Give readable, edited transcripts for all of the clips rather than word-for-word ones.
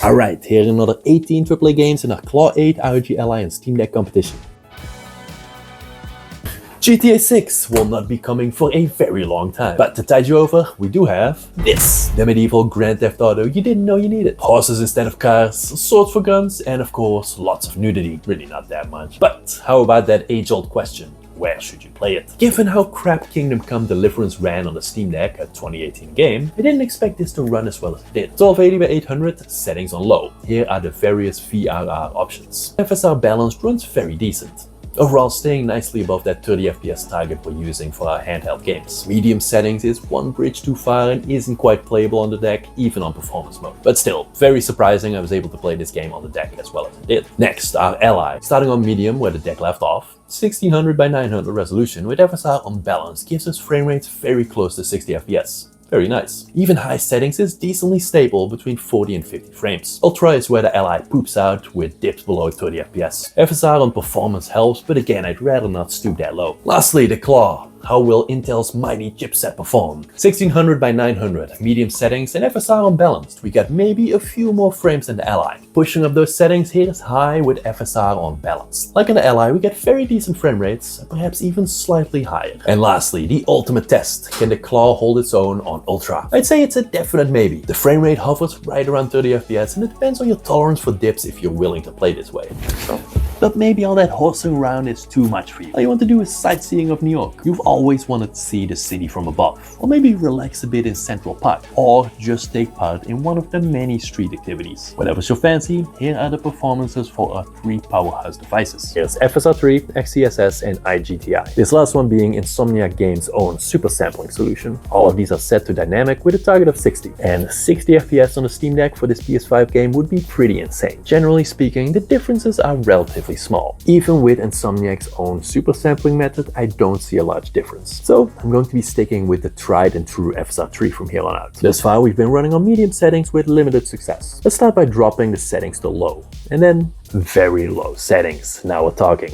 Alright, here are another 18 AAA games in our Claw 8 ROG Ally and Steam Deck competition. GTA 6 will not be coming for a very long time, but to tide you over, we do have this, the medieval Grand Theft Auto you didn't know you needed. Horses instead of cars, swords for guns, and of course, lots of nudity. Really not that much. But how about that age-old question? Where should you play it? Given how crap Kingdome Come Deliverance ran on the Steam Deck, a 2018 game, I didn't expect this to run as well as it did. 1280 by 800, settings on low. Here are the various VRR options. FSR balanced runs very decent. Overall staying nicely above that 30 FPS target we're using for our handheld games. Medium settings is one bridge too far and isn't quite playable on the deck, even on performance mode. But still, very surprising I was able to play this game on the deck as well as I did. Next, our Ally. Starting on medium where the deck left off, 1600 by 900 resolution with FSR on balance gives us frame rates very close to 60 FPS. Very nice. Even high settings is decently stable between 40 and 50 frames. Ultra is where the Ally poops out with dips below 30 FPS. FSR on performance helps, but again I'd rather not stoop that low. Lastly, the Claw. How will Intel's mighty chipset perform? 1600 by 900, medium settings and FSR unbalanced. We got maybe a few more frames than the Ally. Pushing up those settings here is high with FSR on balance. Like in the Ally, we get very decent frame rates, perhaps even slightly higher. And lastly, the ultimate test. Can the Claw hold its own on Ultra? I'd say it's a definite maybe. The frame rate hovers right around 30 FPS and it depends on your tolerance for dips if you're willing to play this way. But maybe all that horsing around is too much for you. All you want to do is sightseeing of New York. You've always wanted to see the city from above. Or maybe relax a bit in Central Park. Or just take part in one of the many street activities. Whatever's your fancy, here are the performances for our three powerhouse devices. Here's FSR3, XeSS and iGTI. This last one being Insomniac Games' own super sampling solution. All of these are set to dynamic with a target of 60. And 60 FPS on the Steam Deck for this PS5 game would be pretty insane. Generally speaking, the differences are relatively small. Even with Insomniac's own super sampling method, I don't see a large difference. So I'm going to be sticking with the tried and true FSR3 from here on out. Thus far we've been running on medium settings with limited success. Let's start by dropping the settings to low, and then very low settings. Now we're talking.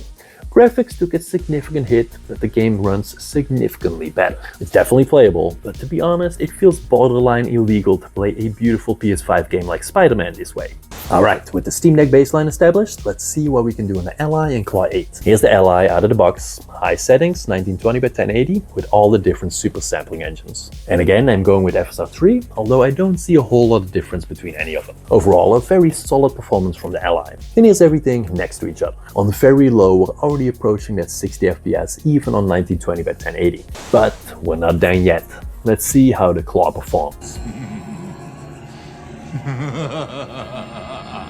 Graphics took a significant hit, but the game runs significantly better. It's definitely playable, but to be honest, it feels borderline illegal to play a beautiful PS5 game like Spiderman this way. Alright, with the Steam Deck baseline established, let's see what we can do on the Ally and Claw 8. Here's the Ally out of the box. High settings, 1920 by 1080, with all the different super sampling engines. And again, I'm going with FSR3, although I don't see a whole lot of difference between any of them. Overall, a very solid performance from the Ally. And here's everything next to each other. On very low, we're already approaching that 60 FPS, even on 1920 by 1080. But we're not done yet. Let's see how the Claw performs.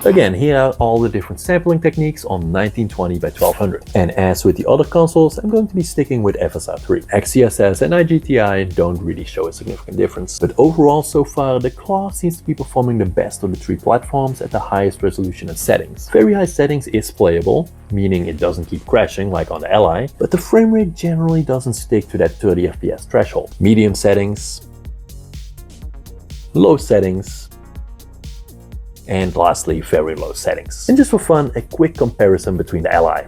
Again, here are all the different sampling techniques on 1920 by 1200. And as with the other consoles, I'm going to be sticking with FSR3. XeSS and iGTI don't really show a significant difference. But overall, so far, the Claw seems to be performing the best of the three platforms at the highest resolution and settings. Very high settings is playable, meaning it doesn't keep crashing like on the Ally, but the frame rate generally doesn't stick to that 30 FPS threshold. Medium settings, low settings, and lastly, very low settings. And just for fun, a quick comparison between the Ally.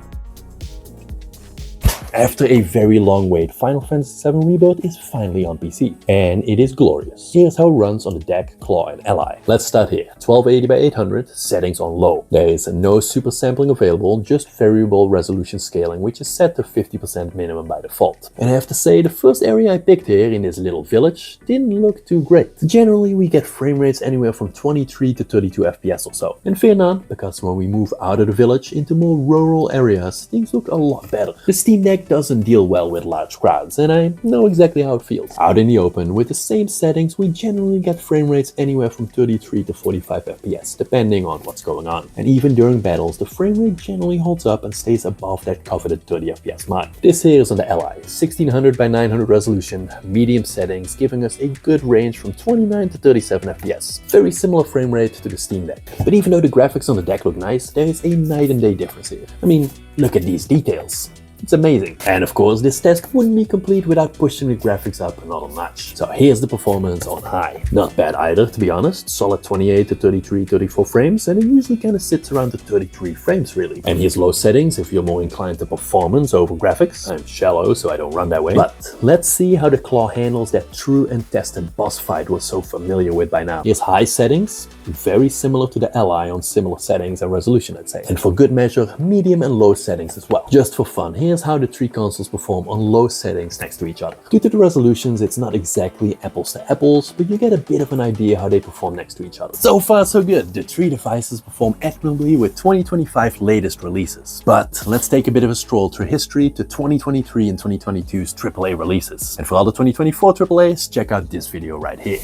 After a very long wait, Final Fantasy VII Rebirth is finally on PC, and it is glorious. Here's how it runs on the deck, Claw, and Ally. Let's start here. 1280 by 800, settings on low. There is no super sampling available, just variable resolution scaling, which is set to 50% minimum by default. And I have to say, the first area I picked here in this little village didn't look too great. Generally, we get frame rates anywhere from 23 to 32 FPS or so. And fear not, because when we move out of the village into more rural areas, things look a lot better. The Steam Deck doesn't deal well with large crowds, and I know exactly how it feels. Out in the open, with the same settings, we generally get frame rates anywhere from 33 to 45 FPS, depending on what's going on. And even during battles, the frame rate generally holds up and stays above that coveted 30 FPS mark. This here is on the Ally, 1600 by 900 resolution, medium settings, giving us a good range from 29 to 37 FPS. Very similar frame rate to the Steam Deck. But even though the graphics on the deck look nice, there is a night and day difference here. I mean, look at these details. It's amazing. And of course, this test wouldn't be complete without pushing the graphics up another notch. So here's the performance on high. Not bad either, to be honest. Solid 28 to 33, 34 frames, and it usually kind of sits around the 33 frames really. And here's low settings if you're more inclined to performance over graphics. I'm shallow, so I don't run that way. But let's see how the claw handles that true and tested boss fight we're so familiar with by now. Here's high settings, very similar to the Ally on similar settings and resolution, I'd say. And for good measure, medium and low settings as well. Just for fun, here's how the three consoles perform on low settings next to each other. Due to the resolutions, it's not exactly apples to apples, but you get a bit of an idea how they perform next to each other. So far so good, the three devices perform admirably with 2025 latest releases. But let's take a bit of a stroll through history to 2023 and 2022's AAA releases. And for all the 2024 AAAs, check out this video right here.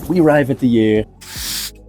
We arrive at the year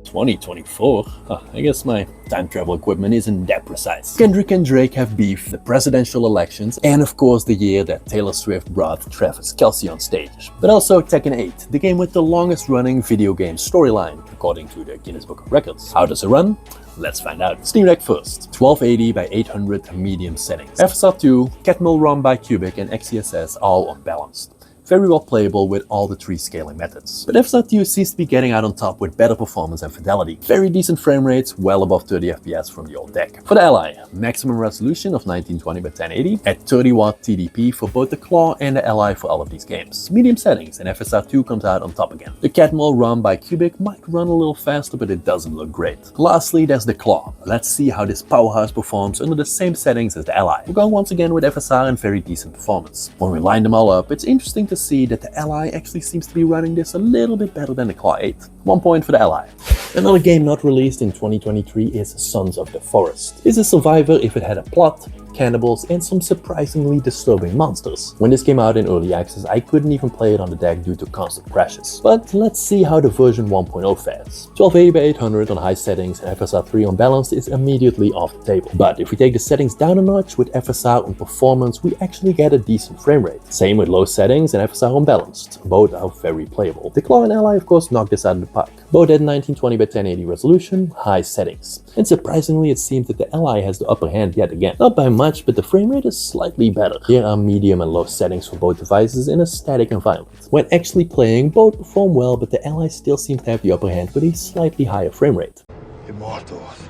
2024. I guess my time travel equipment isn't that precise. Kendrick and Drake have beef, the presidential elections, and of course the year that Taylor Swift brought Travis Kelce on stage. But also Tekken 8, the game with the longest running video game storyline, according to the Guinness Book of Records. How does it run? Let's find out. Steam Deck first. 1280 by 800 medium settings. FSR2, Catmull ROM by Cubic, and XeSS all unbalanced. Very well playable with all the three scaling methods. But FSR2 seems to be getting out on top with better performance and fidelity. Very decent frame rates, well above 30 FPS from the old deck. For the Ally, maximum resolution of 1920 by 1080 at 30 watt TDP for both the Claw and the Ally for all of these games. Medium settings, and FSR2 comes out on top again. The Catmull ROM by Cubic might run a little faster, but it doesn't look great. Lastly, there's the Claw. Let's see how this powerhouse performs under the same settings as the Ally. We're going once again with FSR and very decent performance. When we line them all up, it's interesting to see that the Ally actually seems to be running this a little bit better than the Claw 8. 1 point for the Ally. Another game not released in 2023 is Sons of the Forest. It's a survivor if it had a plot, cannibals, and some surprisingly disturbing monsters. When this came out in early access, I couldn't even play it on the deck due to constant crashes. But let's see how the version 1.0 fares. 1280 by 800 on high settings and FSR3 on balanced is immediately off the table. But if we take the settings down a notch with FSR on performance, we actually get a decent frame rate. Same with low settings and FSR on balanced. Both are very playable. The Claw and Ally of course knocked this out of the park. Both at 1920 by 1080 resolution, high settings. And surprisingly it seems that the Ally has the upper hand yet again. Not by much, but the frame rate is slightly better. Here are medium and low settings for both devices in a static environment. When actually playing, both perform well, but the Ally still seems to have the upper hand with a slightly higher frame rate. Immortals.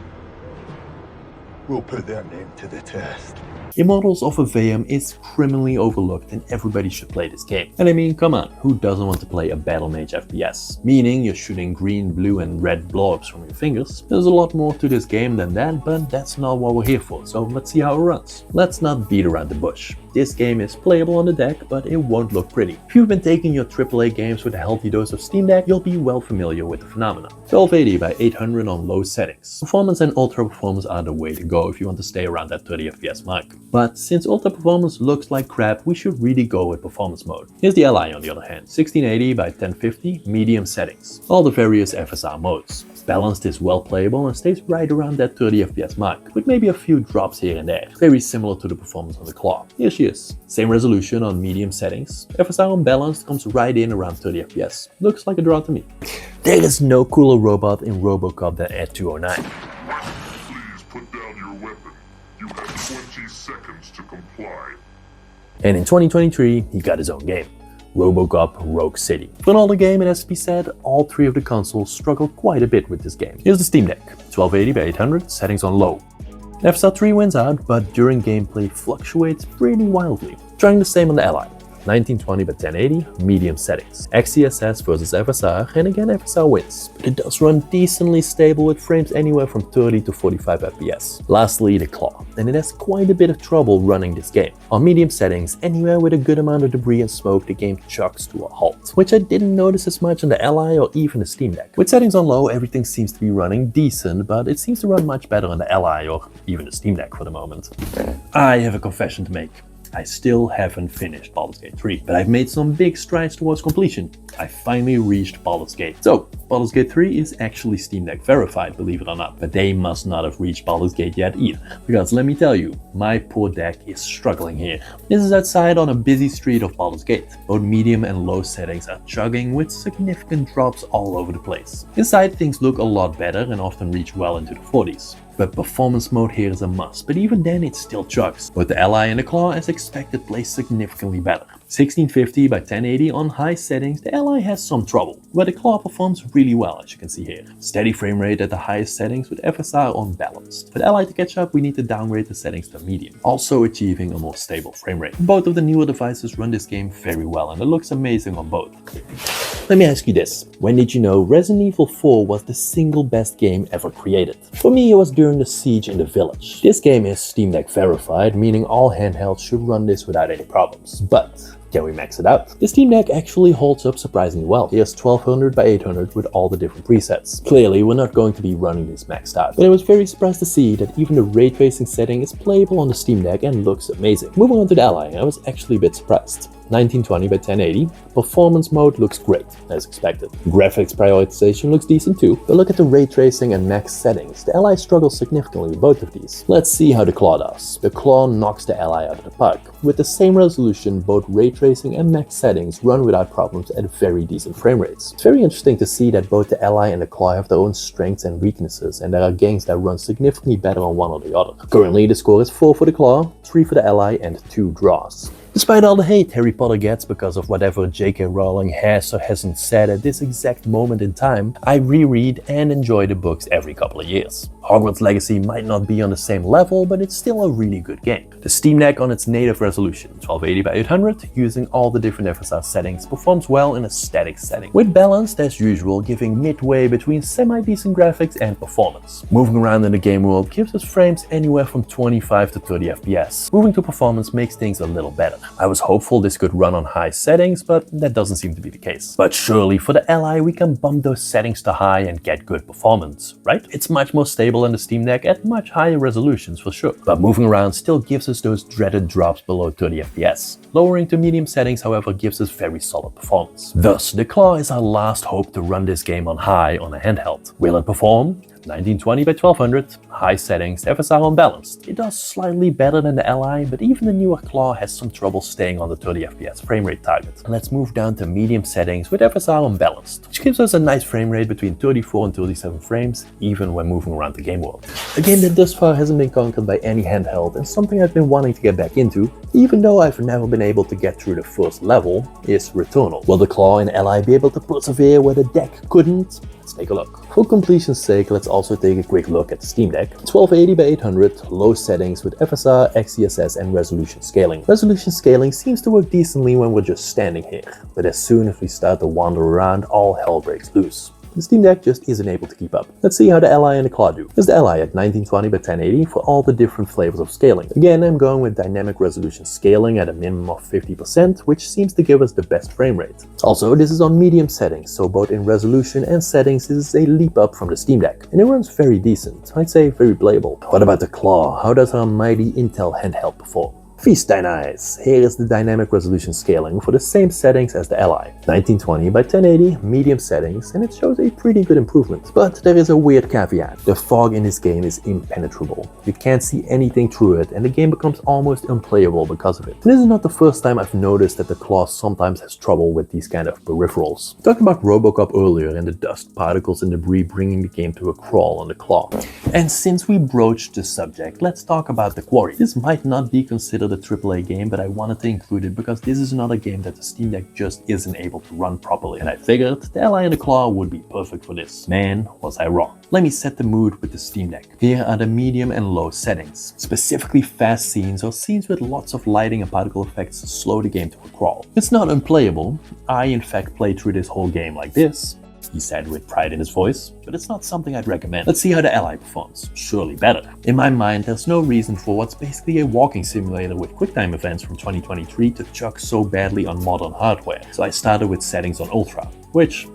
We'll put their name to the test. Immortals of Aveum is criminally overlooked and everybody should play this game. And I mean, come on, who doesn't want to play a Battle Mage FPS? Meaning you're shooting green, blue and red blow-ups from your fingers. There's a lot more to this game than that, but that's not what we're here for, so let's see how it runs. Let's not beat around the bush. This game is playable on the deck, but it won't look pretty. If you've been taking your AAA games with a healthy dose of Steam Deck, you'll be well familiar with the phenomenon. 1280 by 800 on low settings. Performance and ultra performance are the way to go if you want to stay around that 30 FPS mark. But since ultra performance looks like crap, we should really go with performance mode. Here's the Ally on the other hand. 1680 by 1050, medium settings. All the various FSR modes. Balanced is well playable and stays right around that 30 FPS mark, with maybe a few drops here and there. Very similar to the performance on the Claw. Here she is. Same resolution on medium settings. FSR on balanced comes right in around 30 FPS. Looks like a draw to me. There is no cooler robot in Robocop than Ed 209. Please put down your weapon. You have 20 seconds to comply. And in 2023, he got his own game. Robocop Rogue City. For an older game, it has to be said, all three of the consoles struggle quite a bit with this game. Here's the Steam Deck. 1280 by 800, settings on low. FSR3 wins out, but during gameplay fluctuates pretty wildly. Trying the same on the Ally. 1920 by 1080, medium settings. XeSS versus FSR, and again FSR wins. But it does run decently stable with frames anywhere from 30 to 45 FPS. Lastly, the Claw, and it has quite a bit of trouble running this game. On medium settings, anywhere with a good amount of debris and smoke, the game chugs to a halt, which I didn't notice as much on the Ally or even the Steam Deck. With settings on low, everything seems to be running decent, but it seems to run much better on the Ally or even the Steam Deck for the moment. I have a confession to make. I still haven't finished Baldur's Gate 3, but I've made some big strides towards completion. I finally reached Baldur's Gate. So, Baldur's Gate 3 is actually Steam Deck verified, believe it or not, but they must not have reached Baldur's Gate yet either. Because let me tell you, my poor deck is struggling here. This is outside on a busy street of Baldur's Gate. Both medium and low settings are chugging with significant drops all over the place. Inside things look a lot better and often reach well into the 40s. but performance mode here is a must, but even then it still chugs. Both the Ally and the Claw, as expected, play significantly better. 1650 by 1080 on high settings, the Ally has some trouble, but the Claw performs really well, as you can see here. Steady frame rate at the highest settings with FSR on balanced. For the Ally to catch up, we need to downgrade the settings to medium, also achieving a more stable frame rate. Both of the newer devices run this game very well and it looks amazing on both. Let me ask you this, when did you know Resident Evil 4 was the single best game ever created? For me, it was during the siege in the village. This game is Steam Deck verified, meaning all handhelds should run this without any problems. But can we max it out? The Steam Deck actually holds up surprisingly well. Here's 1200 by 800 with all the different presets. Clearly, we're not going to be running this maxed out, but I was very surprised to see that even the ray tracing setting is playable on the Steam Deck and looks amazing. Moving on to the Ally, I was actually a bit surprised. 1920 by 1080, performance mode looks great, as expected. Graphics prioritization looks decent too, but look at the ray tracing and max settings. The Ally struggles significantly with both of these. Let's see how the Claw does. The Claw knocks the Ally out of the park. With the same resolution, both ray tracing and max settings run without problems at very decent frame rates. It's very interesting to see that both the Ally and the Claw have their own strengths and weaknesses, and there are games that run significantly better on one or the other. Currently, the score is 4 for the Claw, 3 for the Ally, and 2 draws. Despite all the hate Harry Potter gets because of whatever J.K. Rowling has or hasn't said at this exact moment in time, I reread and enjoy the books every couple of years. Hogwarts Legacy might not be on the same level, but it's still a really good game. The Steam Deck on its native resolution, 1280 by 800, using all the different FSR settings, performs well in a static setting, with balanced as usual, giving midway between semi-decent graphics and performance. Moving around in the game world gives us frames anywhere from 25 to 30 FPS. Moving to performance makes things a little better. I was hopeful this could run on high settings, but that doesn't seem to be the case. But surely for the Ally we can bump those settings to high and get good performance, right? It's much more stable than the Steam Deck at much higher resolutions for sure. But moving around still gives us those dreaded drops below 30 FPS. Lowering to medium settings, however, gives us very solid performance. Thus, the Claw is our last hope to run this game on high on a handheld. Will it perform? 1920 by 1200, high settings, FSR unbalanced. It does slightly better than the Ally, but even the newer Claw has some trouble staying on the 30 FPS frame rate target. And let's move down to medium settings with FSR unbalanced, which gives us a nice frame rate between 34 and 37 frames, even when moving around the game world. A game that thus far hasn't been conquered by any handheld and something I've been wanting to get back into, even though I've never been able to get through the first level, is Returnal. Will the Claw and Ally be able to persevere where the deck couldn't? Let's take a look. For completion's sake, let's also take a quick look at the Steam Deck. 1280 by 800, low settings with FSR, XeSS and resolution scaling. Resolution scaling seems to work decently when we're just standing here, but as soon as we start to wander around, all hell breaks loose. The Steam Deck just isn't able to keep up. Let's see how the Ally and the Claw do. Here's the Ally at 1920 by 1080 for all the different flavors of scaling. Again, I'm going with dynamic resolution scaling at a minimum of 50%, which seems to give us the best frame rate. Also, this is on medium settings, so both in resolution and settings this is a leap up from the Steam Deck. And it runs very decent, I'd say very playable. What about the Claw? How does our mighty Intel handheld perform? Feast thine eyes. Here is the dynamic resolution scaling for the same settings as the Ally. 1920 by 1080, medium settings, and it shows a pretty good improvement. But there is a weird caveat. The fog in this game is impenetrable. You can't see anything through it, and the game becomes almost unplayable because of it. And this is not the first time I've noticed that the Claw sometimes has trouble with these kind of peripherals. Talking about Robocop earlier and the dust, particles and debris bringing the game to a crawl on the Claw. And since we broached the subject, let's talk about the Quarry. This might not be considered a AAA game, but I wanted to include it because this is another game that the Steam Deck just isn't able to run properly, and I figured the Ally and the Claw would be perfect for this. Man, was I wrong. Let me set the mood with the Steam Deck. Here are the medium and low settings. Specifically fast scenes or scenes with lots of lighting and particle effects slow the game to a crawl. It's not unplayable. I in fact played through this whole game like this. He said with pride in his voice, but it's not something I'd recommend. Let's see how the Ally performs. Surely better. In my mind, there's no reason for what's basically a walking simulator with QuickTime events from 2023 to chuck so badly on modern hardware. So I started with settings on Ultra, which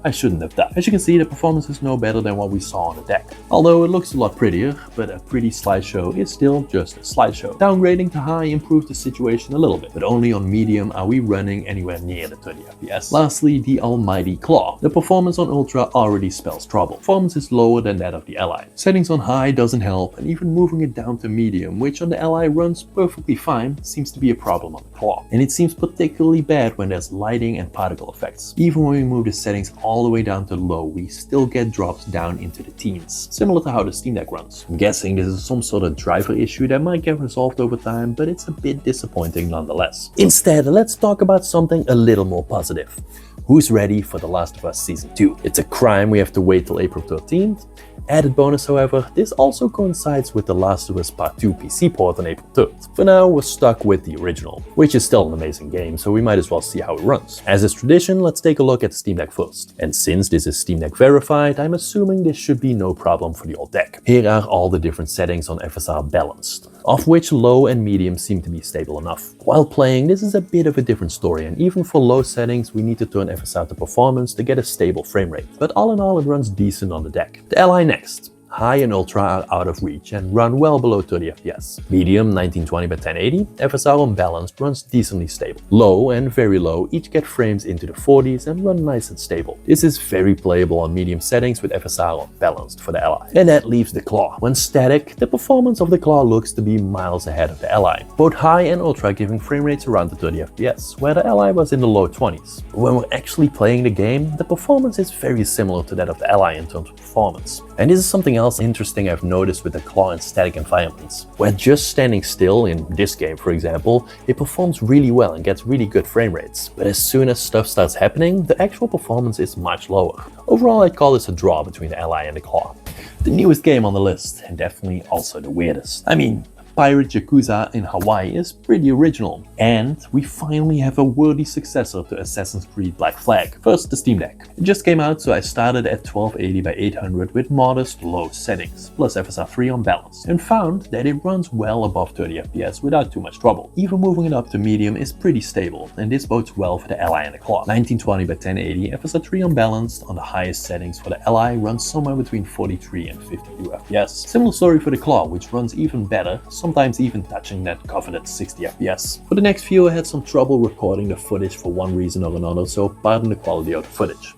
I shouldn't have done. As you can see, the performance is no better than what we saw on the deck. Although it looks a lot prettier, but a pretty slideshow is still just a slideshow. Downgrading to high improves the situation a little bit, but only on medium are we running anywhere near the 30 FPS. Lastly, the almighty Claw. The performance on Ultra already spells trouble. Performance is lower than that of the Ally. Settings on high doesn't help, and even moving it down to medium, which on the Ally runs perfectly fine, seems to be a problem on the Claw. And it seems particularly bad when there's lighting and particle effects. Even when we move the settings all all the way down to low, we still get drops down into the teens, similar to how the Steam Deck runs. I'm guessing this is some sort of driver issue that might get resolved over time, but it's a bit disappointing nonetheless. Instead, let's talk about something a little more positive. Who's ready for The Last of Us Season 2? It's a crime we have to wait till April 13th. Added bonus, however, this also coincides with The Last of Us Part 2 PC port on April 3rd. For now, we're stuck with the original, which is still an amazing game, so we might as well see how it runs. As is tradition, let's take a look at the Steam Deck first. And since this is Steam Deck verified, I'm assuming this should be no problem for the old deck. Here are all the different settings on FSR balanced, of which low and medium seem to be stable enough. While playing, this is a bit of a different story, and even for low settings, we need to turn FSR to performance to get a stable frame rate. But all in all, it runs decent on the deck. The Li next. High and Ultra are out of reach and run well below 30 FPS. Medium 1920 by 1080, FSR on balanced runs decently stable. Low and very low each get frames into the 40s and run nice and stable. This is very playable on medium settings with FSR on balanced for the Li. And that leaves the Claw. When static, the performance of the Claw looks to be miles ahead of the Li. Both High and Ultra giving frame rates around the 30 FPS, where the Li was in the low 20s. When we're actually playing the game, the performance is very similar to that of the Li in terms of performance. And this is something else interesting I've noticed with the Claw in static environments. Where just standing still, in this game for example, it performs really well and gets really good frame rates. But as soon as stuff starts happening, the actual performance is much lower. Overall, I'd call this a draw between the Li and the Claw. The newest game on the list, and definitely also the weirdest. I mean, Pirate Yakuza in Hawaii is pretty original, and we finally have a worthy successor to Assassin's Creed Black Flag. First, the Steam Deck. It just came out, so I started at 1280 by 800 with modest low settings, plus FSR 3 on balance, and found that it runs well above 30 FPS without too much trouble. Even moving it up to medium is pretty stable, and this bodes well for the Li and the Claw. 1920 by 1080, FSR 3 on balanced on the highest settings for the Li runs somewhere between 43 and 52 FPS. Similar story for the Claw, which runs even better, sometimes even touching that coveted 60 FPS. For the next few, I had some trouble recording the footage for one reason or another, so pardon the quality of the footage.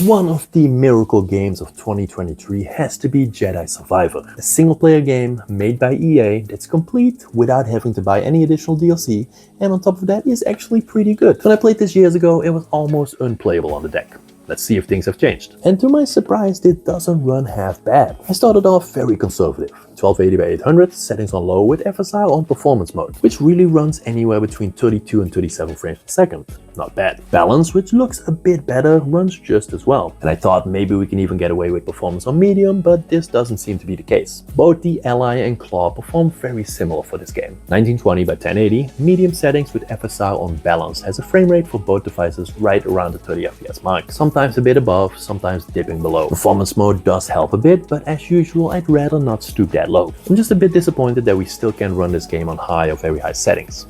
One of the miracle games of 2023 has to be Jedi Survivor, a single-player game made by EA that's complete without having to buy any additional DLC, and on top of that is actually pretty good. When I played this years ago, it was almost unplayable on the deck. Let's see if things have changed. And to my surprise, it doesn't run half bad. I started off very conservative. 1280 by 800, settings on low with FSR on performance mode, which really runs anywhere between 32 and 37 frames per second. Not bad. Balance, which looks a bit better, runs just as well. And I thought maybe we can even get away with performance on medium, but this doesn't seem to be the case. Both the Li and Claw perform very similar for this game. 1920 by 1080, medium settings with FSR on balance has a frame rate for both devices right around the 30 FPS mark. Sometimes a bit above, sometimes dipping below. Performance mode does help a bit, but as usual, I'd rather not stoop that low. I'm just a bit disappointed that we still can't run this game on high or very high settings.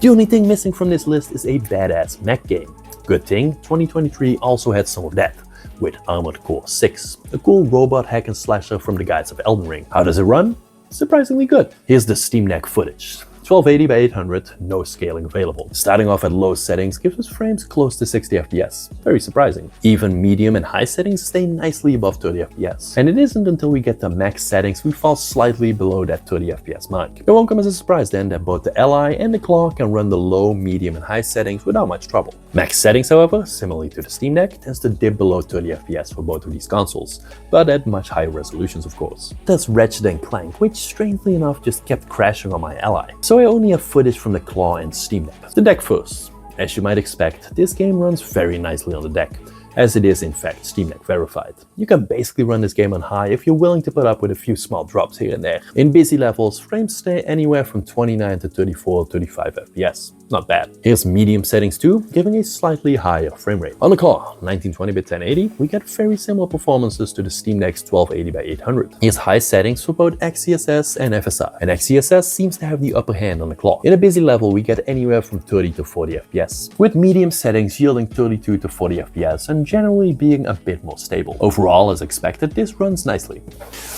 The only thing missing from this list is a badass mech game. Good thing, 2023 also had some of that, with Armored Core 6, a cool robot hack and slasher from the guys of Elden Ring. How does it run? Surprisingly good. Here's the Steam Deck footage. 1280 by 800, no scaling available. Starting off at low settings gives us frames close to 60 FPS. Very surprising. Even medium and high settings stay nicely above 30 FPS. And it isn't until we get to max settings we fall slightly below that 30 FPS mark. It won't come as a surprise then that both the Li and the Claw can run the low, medium and high settings without much trouble. Max settings, however, similarly to the Steam Deck, tends to dip below 30 FPS for both of these consoles, but at much higher resolutions of course. That's Ratchet and Clank, which strangely enough just kept crashing on my Li. So I only have footage from the Claw and Steam Deck. The deck first. As you might expect, this game runs very nicely on the deck, as it is in fact Steam Deck verified. You can basically run this game on high if you're willing to put up with a few small drops here and there. In busy levels, frames stay anywhere from 29 to 34, 35 FPS. Not bad. Here's medium settings too, giving a slightly higher frame rate. On the Claw, 1920 by 1080, we get very similar performances to the Steam Deck's 1280 by 800. Here's high settings for both XeSS and FSR, and XeSS seems to have the upper hand on the Claw. In a busy level, we get anywhere from 30 to 40 FPS, with medium settings yielding 32 to 40 FPS and generally being a bit more stable. Overall, as expected, this runs nicely.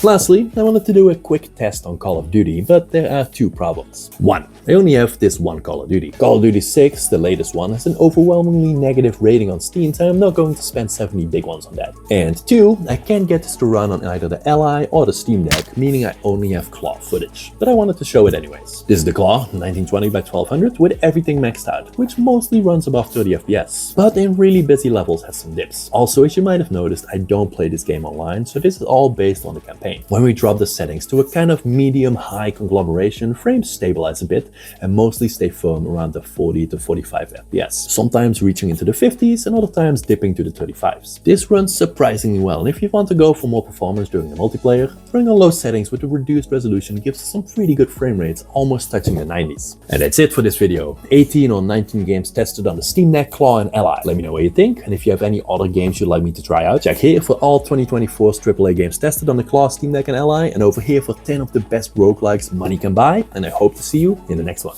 Lastly, I wanted to do a quick test on Call of Duty, but there are two problems. One, I only have this one Call of Duty. Call of Duty 6, the latest one, has an overwhelmingly negative rating on Steam, so I'm not going to spend 70 big ones on that. And 2, I can't get this to run on either the Ally or the Steam Deck, meaning I only have claw footage. But I wanted to show it anyways. This is the claw, 1920 by 1200, with everything maxed out, which mostly runs above 30 FPS, but in really busy levels has some dips. Also, as you might have noticed, I don't play this game online, so this is all based on the campaign. When we drop the settings to a kind of medium-high conglomeration, frames stabilize a bit and mostly stay firm around the 40 to 45 FPS, sometimes reaching into the 50s and other times dipping to the 35s. This runs surprisingly well, and if you want to go for more performance during the multiplayer, throwing on low settings with a reduced resolution gives some pretty good frame rates, almost touching the 90s. And that's it for this video. 18 or 19 games tested on the Steam Deck, Claw and Ally. Let me know what you think, and if you have any other games you'd like me to try out, check here for all 2024's AAA games tested on the Claw, Steam Deck and Ally, and over here for 10 of the best roguelikes money can buy, and I hope to see you in the next one.